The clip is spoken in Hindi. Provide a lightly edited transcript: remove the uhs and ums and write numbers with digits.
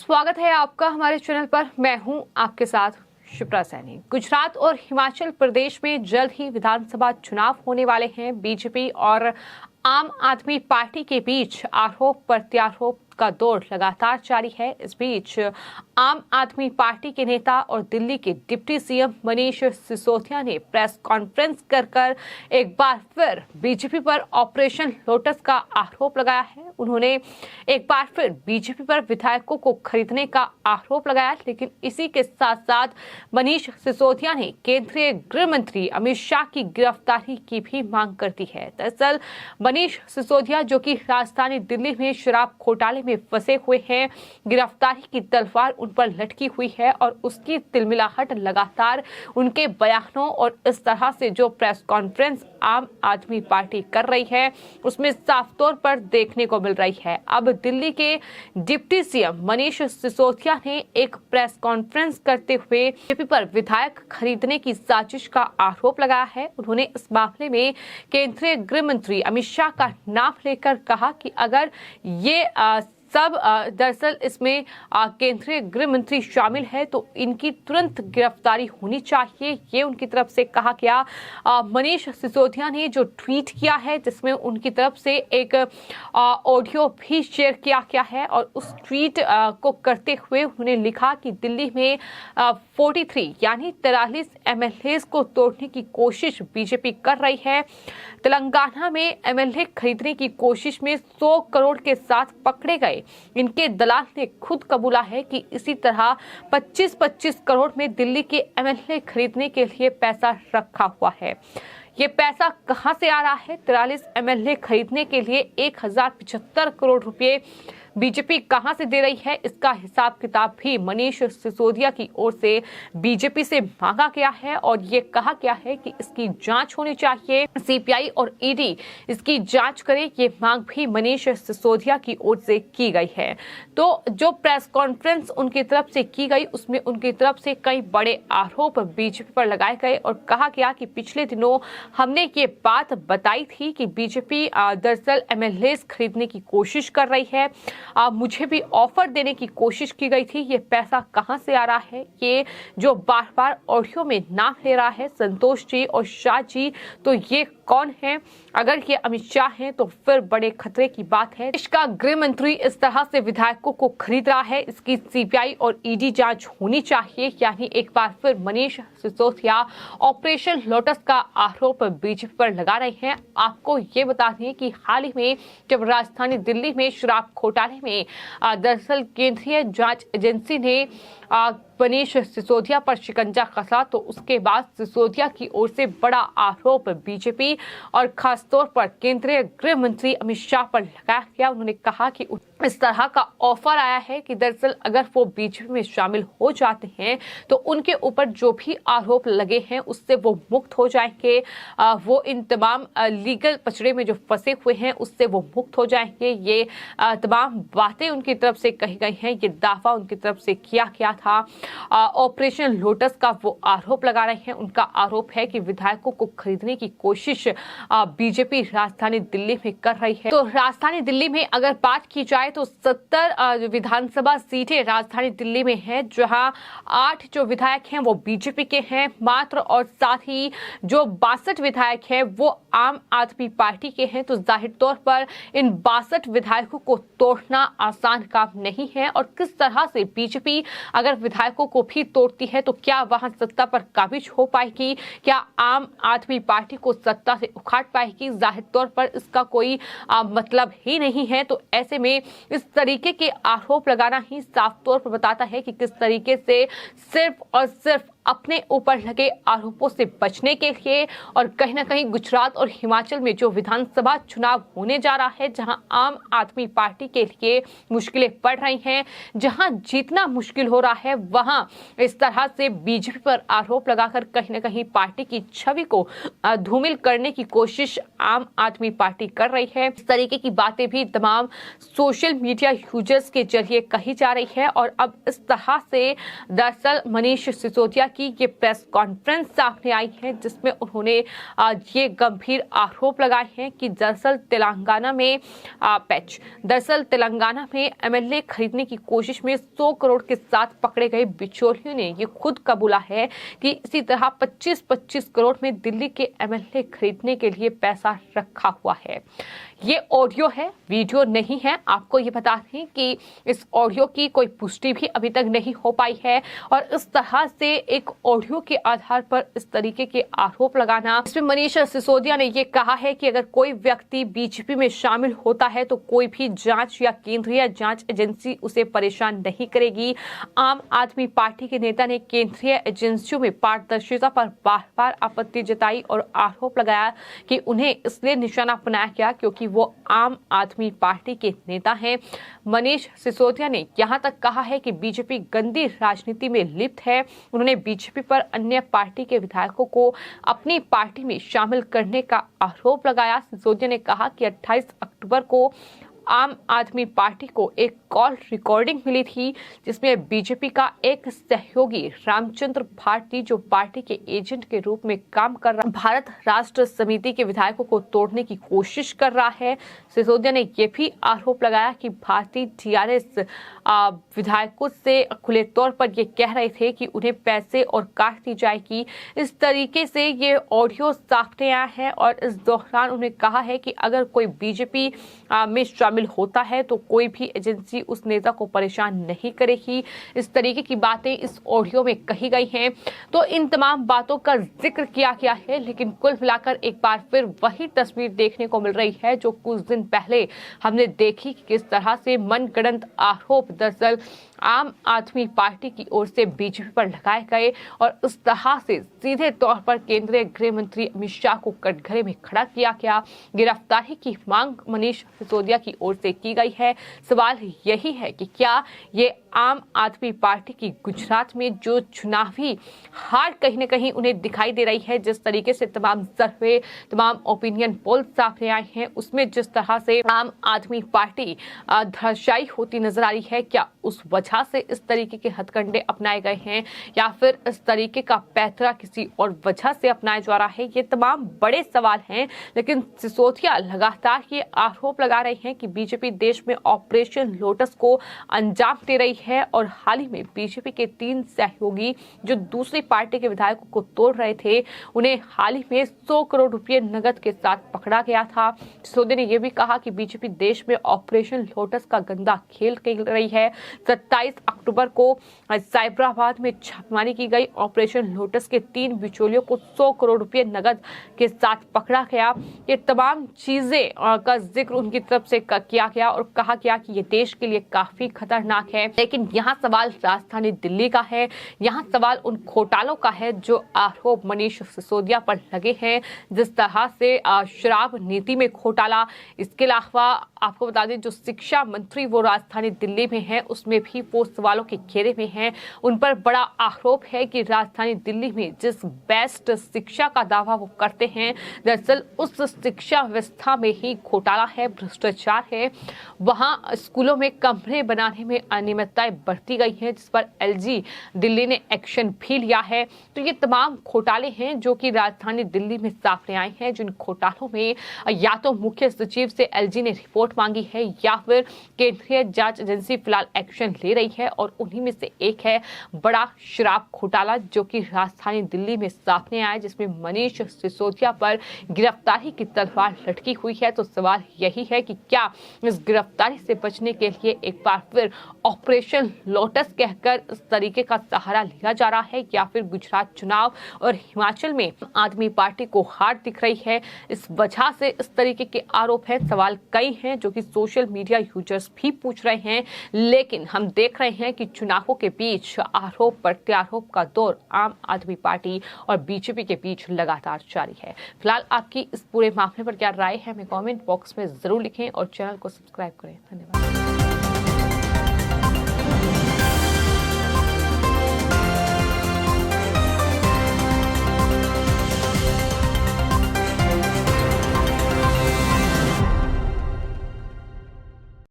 स्वागत है आपका हमारे चैनल पर। मैं हूं आपके साथ शिप्रा सैनी। गुजरात और हिमाचल प्रदेश में जल्द ही विधानसभा चुनाव होने वाले हैं। बीजेपी और आम आदमी पार्टी के बीच आरोप प्रत्यारोप का दौर लगातार जारी है। इस बीच आम आदमी पार्टी के नेता और दिल्ली के डिप्टी सीएम मनीष सिसोदिया ने प्रेस कॉन्फ्रेंस कर एक बार फिर बीजेपी पर ऑपरेशन लोटस का आरोप लगाया है। उन्होंने एक बार फिर बीजेपी पर विधायकों को खरीदने का आरोप लगाया, लेकिन इसी के साथ साथ मनीष सिसोदिया ने केंद्रीय गृह मंत्री अमित शाह की गिरफ्तारी की भी मांग कर दी है। दरअसल मनीष सिसोदिया, जो कि राजधानी दिल्ली में शराब घोटाले में फंसे हुए हैं, गिरफ्तारी की तलवार उन पर लटकी हुई है और उसकी तिलमिलाहट लगातार उनके बयानों और इस तरह से जो प्रेस कॉन्फ्रेंस आम आदमी पार्टी कर रही है उसमें साफ तौर पर देखने को मिल रही है। अब दिल्ली के डिप्टी सीएम मनीष सिसोदिया ने एक प्रेस कॉन्फ्रेंस करते हुए बीजेपी पर विधायक खरीदने की साजिश का आरोप लगाया है। उन्होंने इस मामले में केंद्रीय गृह मंत्री अमित शाह का नाम लेकर कहा कि अगर ये सब दरअसल इसमें केंद्रीय गृह मंत्री शामिल है तो इनकी तुरंत गिरफ्तारी होनी चाहिए, ये उनकी तरफ से कहा गया। मनीष सिसोदिया ने जो ट्वीट किया है जिसमें उनकी तरफ से एक ऑडियो भी शेयर किया गया है और उस ट्वीट को करते हुए उन्होंने लिखा कि दिल्ली में 43 यानी 43 एमएलए को तोड़ने की कोशिश बीजेपी कर रही है। तेलंगाना में एमएलए खरीदने की कोशिश में 100 करोड़ के साथ पकड़े गए इनके दलाल ने खुद कबूला है कि इसी तरह 25-25 करोड़ में दिल्ली के एमएलए खरीदने के लिए पैसा रखा हुआ है। ये पैसा कहां से आ रहा है? 43 एमएलए खरीदने के लिए 1075 करोड़ रुपए बीजेपी कहां से दे रही है, इसका हिसाब किताब भी मनीष सिसोदिया की ओर से बीजेपी से मांगा गया है और ये कहा गया है कि इसकी जांच होनी चाहिए, सीपीआई और ईडी इसकी जांच करे। ये मांग भी मनीष सिसोदिया की ओर से की गई है। तो जो प्रेस कॉन्फ्रेंस उनकी तरफ से की गई उसमें उनकी तरफ से कई बड़े आरोप बीजेपी पर लगाए गए और कहा गया कि पिछले दिनों हमने ये बात बताई थी कि बीजेपी दरअसल एमएलए खरीदने की कोशिश कर रही है। मुझे भी ऑफर देने की कोशिश की गई थी। ये पैसा कहां से आ रहा है? ये जो बार बार ऑडियो में नाम ले रहा है संतोष जी और शाह जी, तो ये कौन है? अगर ये अमित शाह हैं तो फिर बड़े खतरे की बात है। देश का गृह मंत्री इस तरह से विधायकों को खरीद रहा है, इसकी सीबीआई और ईडी जांच होनी चाहिए। यानी एक बार फिर मनीष सिसोदिया ऑपरेशन लोटस का आरोप बीजेपी पर लगा रहे हैं। आपको ये बता दें कि हाल ही में जब राजधानी दिल्ली में शराब घोटाले में दरअसल केंद्रीय जांच एजेंसी ने मनीष सिसोदिया पर शिकंजा कसा, तो उसके बाद सिसोदिया की ओर से बड़ा आरोप बीजेपी और खासतौर पर केंद्रीय गृह मंत्री अमित शाह पर लगाया गया। उन्होंने कहा कि इस तरह का ऑफर आया है कि दरअसल अगर वो बीजेपी में शामिल हो जाते हैं तो उनके ऊपर जो भी आरोप लगे हैं उससे वो मुक्त हो जाएंगे। वो इन तमाम लीगल पचड़े में जो फंसे हुए हैं उससे वो मुक्त हो जाएंगे। ये तमाम बातें उनकी तरफ से कही गई हैं, ये दावा उनकी तरफ से किया गया था। ऑपरेशन लोटस का वो आरोप लगा रहे हैं। उनका आरोप है कि विधायकों को खरीदने की कोशिश बीजेपी राजधानी दिल्ली में कर रही है। तो राजधानी दिल्ली में अगर बात की जाए तो 70 विधानसभा सीटें राजधानी दिल्ली में हैं, जहां 8 जो विधायक हैं वो बीजेपी के हैं मात्र और साथ ही जो 62 विधायक हैं वो आम आदमी पार्टी के हैं। तो जाहिर तौर पर इन 62 विधायकों को तोड़ना आसान काम नहीं है और किस तरह से बीजेपी अगर विधायकों को भी तोड़ती है तो क्या वहां सत्ता पर काबिज हो पाएगी? क्या आम आदमी पार्टी को सत्ता से उखाड़ पाएगी? जाहिर तौर पर इसका कोई मतलब ही नहीं है। तो ऐसे में इस तरीके के आरोप लगाना ही साफ तौर पर बताता है कि किस तरीके से सिर्फ और सिर्फ अपने ऊपर लगे आरोपों से बचने के लिए और कहीं ना कहीं गुजरात और हिमाचल में जो विधानसभा चुनाव होने जा रहा है, जहां आम आदमी पार्टी के लिए मुश्किलें पड़ रही हैं, जहां जीतना मुश्किल हो रहा है, वहां इस तरह से बीजेपी पर आरोप लगाकर कहीं ना कहीं पार्टी की छवि को धूमिल करने की कोशिश आम आदमी पार्टी कर रही है। इस तरीके की बातें भी तमाम सोशल मीडिया यूजर्स के जरिए कही जा रही है और अब इस तरह से दरअसल मनीष सिसोदिया की ये प्रेस कॉन्फ्रेंस सामने आई है, जिसमें उन्होंने ये गंभीर आरोप लगाए हैं कि दरअसल तेलंगाना में एमएलए खरीदने की कोशिश में 100 करोड़ के साथ पकड़े गए बिचौलियों ने ये खुद कबूला है कि इसी तरह 25-25 करोड़ में दिल्ली के एमएलए खरीदने के लिए पैसा रखा हुआ है। ये ऑडियो है, वीडियो नहीं है। आपको ये बता दें कि इस ऑडियो की कोई पुष्टि भी अभी तक नहीं हो पाई है और इस तरह से एक ऑडियो के आधार पर इस तरीके के आरोप लगाना, इसमें मनीष सिसोदिया ने ये कहा है कि अगर कोई व्यक्ति बीजेपी में शामिल होता है तो कोई भी जांच या केंद्रीय जांच एजेंसी उसे परेशान नहीं करेगी। आम आदमी पार्टी के नेता ने केंद्रीय एजेंसियों में पारदर्शिता पर बार बार आपत्ति जताई और आरोप लगाया कि उन्हें इसलिए निशाना बनाया गया क्योंकि वो आम आदमी पार्टी के नेता हैं। मनीष सिसोदिया ने यहां तक कहा है कि बीजेपी गंदी राजनीति में लिप्त है। उन्होंने बीजेपी पर अन्य पार्टी के विधायकों को अपनी पार्टी में शामिल करने का आरोप लगाया। सिसोदिया ने कहा कि 28 अक्टूबर को आम आदमी पार्टी को एक कॉल रिकॉर्डिंग मिली थी जिसमें बीजेपी का एक सहयोगी रामचंद्र भारती, जो पार्टी के एजेंट के रूप में काम कर रहा, भारत राष्ट्र समिति के विधायकों को तोड़ने की कोशिश कर रहा है। सिसोदिया ने यह भी आरोप लगाया कि भारतीय टीआरएस विधायकों से खुले तौर पर ये कह रहे थे कि उन्हें पैसे और काट दी जाएगी। इस तरीके से ये ऑडियो सामने आया है और इस दौरान उन्होंने कहा है कि अगर कोई बीजेपी में शामिल होता है तो कोई भी एजेंसी उस नेता को परेशान नहीं करेगी। इस तरीके की बातें इस ऑडियो में कही गई हैं। तो इन तमाम बातों का जिक्र किया गया है, लेकिन कुल मिलाकर एक बार फिर वही तस्वीर देखने को मिल रही है जो कुछ दिन पहले हमने देखी कि किस तरह से मनगढ़ंत आरोप दरअसल आम आदमी पार्टी की ओर से बीजेपी पर लगाए गए और उस तरह से सीधे तौर पर केंद्रीय गृह मंत्री अमित शाह को कटघरे में खड़ा किया गया। गिरफ्तारी की मांग मनीष सिसोदिया की ओर से की गई है। सवाल यही है कि क्या ये आम आदमी पार्टी की गुजरात में जो चुनावी हार कहीं न कहीं उन्हें दिखाई दे रही है, जिस तरीके से तमाम सर्वे, तमाम ओपिनियन पोल सामने आए हैं, उसमें जिस तरह से आम आदमी पार्टी धराशायी होती नजर आ रही है, क्या उस वजह से इस तरीके के हथकंडे अपनाए गए हैं या फिर इस तरीके का पैतरा किसी और वजह से अपनाया जा रहा है? ये तमाम बड़े सवाल हैं। लेकिन सिसोदिया लगातार ये आरोप लगा रहे हैं कि बीजेपी देश में ऑपरेशन लोटस को अंजाम दे रही है और हाल ही में बीजेपी के 3 सहयोगी जो दूसरी पार्टी के विधायकों को तोड़ रहे थे, उन्हें हाल ही में 100 करोड़ रुपए नगद के साथ पकड़ा गया था। सिसोदिया ने यह भी कहा कि बीजेपी देश में ऑपरेशन लोटस का गंदा खेल खेल रही है। 27 अक्टूबर को साइबराबाद में छापेमारी की गई। ऑपरेशन लोटस के 3 बिचौलियों को 100 करोड़ रुपए नगद के साथ पकड़ा गया। ये तमाम चीजें का जिक्र उनकी तरफ से किया गया और कहा गया कि ये देश के लिए काफी खतरनाक है। लेकिन यहाँ सवाल राजधानी दिल्ली का है, यहाँ सवाल उन घोटालों का है जो आरोप मनीष सिसोदिया पर लगे हैं, जिस तरह से शराब नीति में घोटाला। इसके अलावा आपको बता दें जो शिक्षा मंत्री वो राजधानी दिल्ली में है, उसमें भी वो सवालों के घेरे में हैं। उन पर बड़ा आरोप है कि राजधानी दिल्ली में जिस बेस्ट शिक्षा का दावा वो करते हैं, दरअसल उस शिक्षा व्यवस्था में ही घोटाला है, भ्रष्टाचार है। वहां स्कूलों में कमरे बनाने में अनियमितताएं बढ़ती गई हैं, जिस पर एलजी दिल्ली ने एक्शन भी लिया है। तो ये तमाम घोटाले हैं जो कि राजधानी दिल्ली में सामने आए हैं, जिन घोटालों में या तो मुख्य सचिव से एलजी ने रिपोर्ट मांगी है या फिर केंद्रीय जांच एजेंसी फिलहाल एक्शन ले रही है और उन्हीं में से एक है बड़ा शराब घोटाला जो कि राजधानी दिल्ली में सामने आया, जिसमें मनीष सिसोदिया पर गिरफ्तारी की तलवार लटकी हुई है। तो सवाल यही है कि क्या इस गिरफ्तारी से बचने के लिए एक बार फिर ऑपरेशन लोटस कहकर इस तरीके का सहारा लिया जा रहा है या फिर गुजरात चुनाव और हिमाचल में आदमी पार्टी को हार दिख रही है, इस वजह से इस तरीके के आरोप हैं। सवाल कई हैं जो कि सोशल मीडिया यूजर्स भी पूछ रहे हैं, लेकिन हम देख रहे हैं कि चुनावों के बीच आरोप प्रत्यारोप का दौर आम आदमी पार्टी और बीजेपी के बीच लगातार जारी है। फिलहाल आपकी इस पूरे मामले पर क्या राय है, हमें कमेंट बॉक्स में जरूर लिखें और चैनल को सब्सक्राइब करें। धन्यवाद।